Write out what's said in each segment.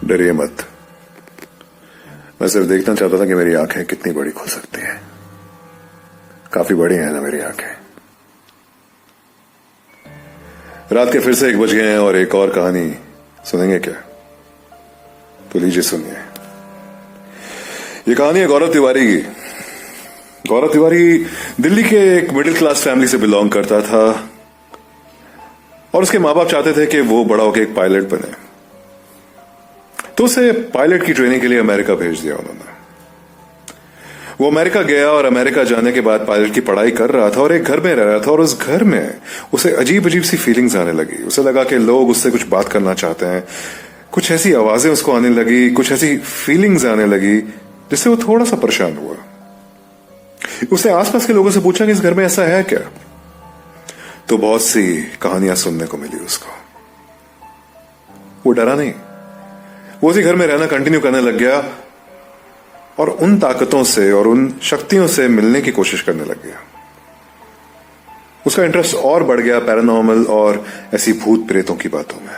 डरिए मत। मैं सिर्फ देखना चाहता था कि मेरी आंखें कितनी बड़ी खुल सकती हैं। काफी बड़ी हैं ना मेरी आंखें। रात के फिर से 1 बज गए हैं और एक और कहानी सुनेंगे क्या? तो लीजिए सुनिए। ये कहानी है गौरव तिवारी की। गौरव तिवारी दिल्ली के एक मिडिल क्लास फैमिली से बिलोंग करता था और उसके माँ बाप चाहते थे कि वो बड़ा होकर एक पायलट बने, तो उसे पायलट की ट्रेनिंग के लिए अमेरिका भेज दिया उन्होंने। वो अमेरिका गया और अमेरिका जाने के बाद पायलट की पढ़ाई कर रहा था और एक घर में रह रहा था और उस घर में उसे अजीब अजीब सी फीलिंग्स आने लगी। उसे लगा कि लोग उससे कुछ बात करना चाहते हैं, कुछ ऐसी आवाजें उसको आने लगी, कुछ ऐसी फीलिंग्स आने लगी जिससे वो थोड़ा सा परेशान हुआ। उसने आसपास के लोगों से पूछा कि इस घर में ऐसा है क्या, तो बहुत सी कहानियां सुनने को मिली उसको। वो डरा नहीं, वो उसी घर में रहना कंटिन्यू करने लग गया और उन ताकतों से और उन शक्तियों से मिलने की कोशिश करने लग गया। उसका इंटरेस्ट और बढ़ गया पैरानॉर्मल और ऐसी भूत प्रेतों की बातों में।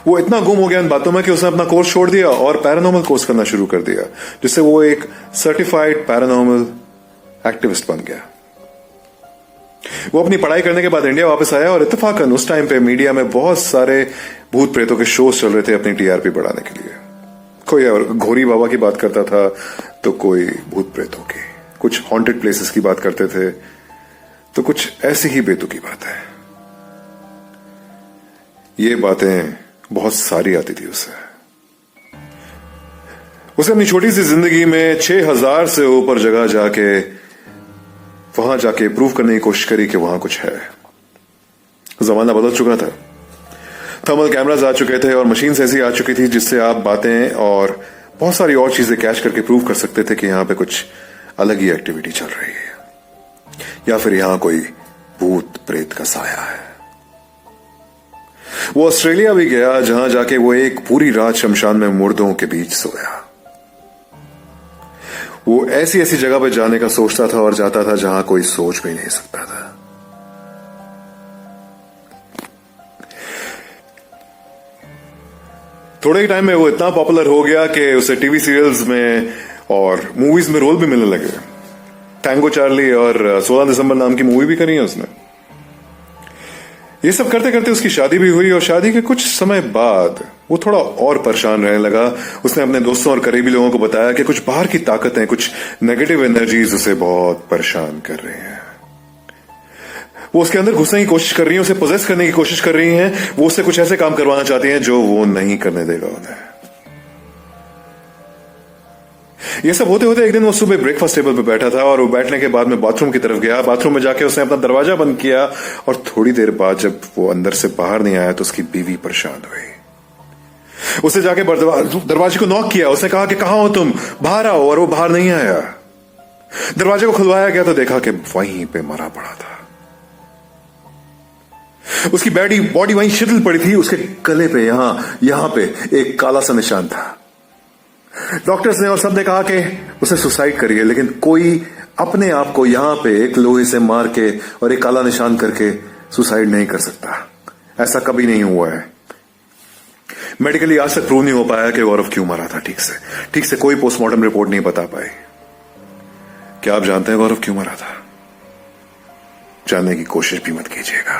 वो इतना गुम हो गया इन बातों में कि उसने अपना कोर्स छोड़ दिया और पैरानॉर्मल कोर्स करना शुरू कर दिया, जिससे वो एक सर्टिफाइड पैरानॉर्मल एक्टिविस्ट बन गया। वो अपनी पढ़ाई करने के बाद इंडिया वापस आया और इत्तेफाकन उस टाइम पे मीडिया में बहुत सारे भूत प्रेतों के शोज चल रहे थे अपनी टीआरपी बढ़ाने के लिए। कोई और घोरी बाबा की बात करता था तो कोई भूत प्रेतों की, कुछ हॉन्टेड प्लेसेस की बात करते थे तो कुछ ऐसी ही बेतुकी बातें। ये बातें बहुत सारी आती थी उसे। उसे अपनी छोटी सी जिंदगी में 6000 से ऊपर जगह वहां जाके प्रूव करने की कोशिश करी कि वहां कुछ है। जमाना बदल चुका था, थर्मल कैमरास आ चुके थे और मशीन्स ऐसी आ चुकी थी जिससे आप बातें और बहुत सारी और चीजें कैच करके प्रूव कर सकते थे कि यहां पे कुछ अलग ही एक्टिविटी चल रही है या फिर यहां कोई भूत प्रेत का साया है। वो ऑस्ट्रेलिया भी गया जहां जाके वो एक पूरी रात शमशान में मुर्दों के बीच सोया। वो ऐसी ऐसी जगह पे जाने का सोचता था और जाता था जहां कोई सोच भी नहीं सकता था। थोड़े ही टाइम में वो इतना पॉपुलर हो गया कि उसे टीवी सीरियल्स में और मूवीज में रोल भी मिलने लगे। टैंगो चार्ली और 16 दिसंबर नाम की मूवी भी करी है उसने। ये सब करते करते उसकी शादी भी हुई और शादी के कुछ समय बाद वो थोड़ा और परेशान रहने लगा। उसने अपने दोस्तों और करीबी लोगों को बताया कि कुछ बाहर की ताकतें, कुछ नेगेटिव एनर्जीज उसे बहुत परेशान कर रही हैं। वो उसके अंदर घुसने की कोशिश कर रही हैं, उसे पोजेस करने की कोशिश कर रही हैं। वो उससे कुछ ऐसे काम करवाना चाहती हैं जो वो नहीं करने देगा उन्हें। ये सब होते होते एक दिन वो सुबह ब्रेकफास्ट टेबल पे बैठा था और वो बैठने के बाद में बाथरूम की तरफ गया। बाथरूम में जाके उसने अपना दरवाजा बंद किया और थोड़ी देर बाद जब वो अंदर से बाहर नहीं आया तो उसकी बीवी परेशान हुई। उसे जाके दरवाजे को नॉक किया। उसने कहा कि कहां हो तुम, बाहर आओ, और वो बाहर नहीं आया। दरवाजे को खुलवाया गया तो देखा कि वहीं पे मरा पड़ा था। उसकी बॉडी वहीं शिथिल पड़ी थी। उसके गले पे यहां पे एक काला सा निशान था। डॉक्टर्स ने और सबने कहा कि उसने सुसाइड करी है, लेकिन कोई अपने आप को यहां पे एक लोहे से मार के और एक काला निशान करके सुसाइड नहीं कर सकता। ऐसा कभी नहीं हुआ है। मेडिकली आज तक प्रूव नहीं हो पाया कि गौरव क्यों मरा था। ठीक से कोई पोस्टमार्टम रिपोर्ट नहीं बता पाई। क्या आप जानते हैं गौरव क्यों मरा था? जानने की कोशिश भी मत कीजिएगा।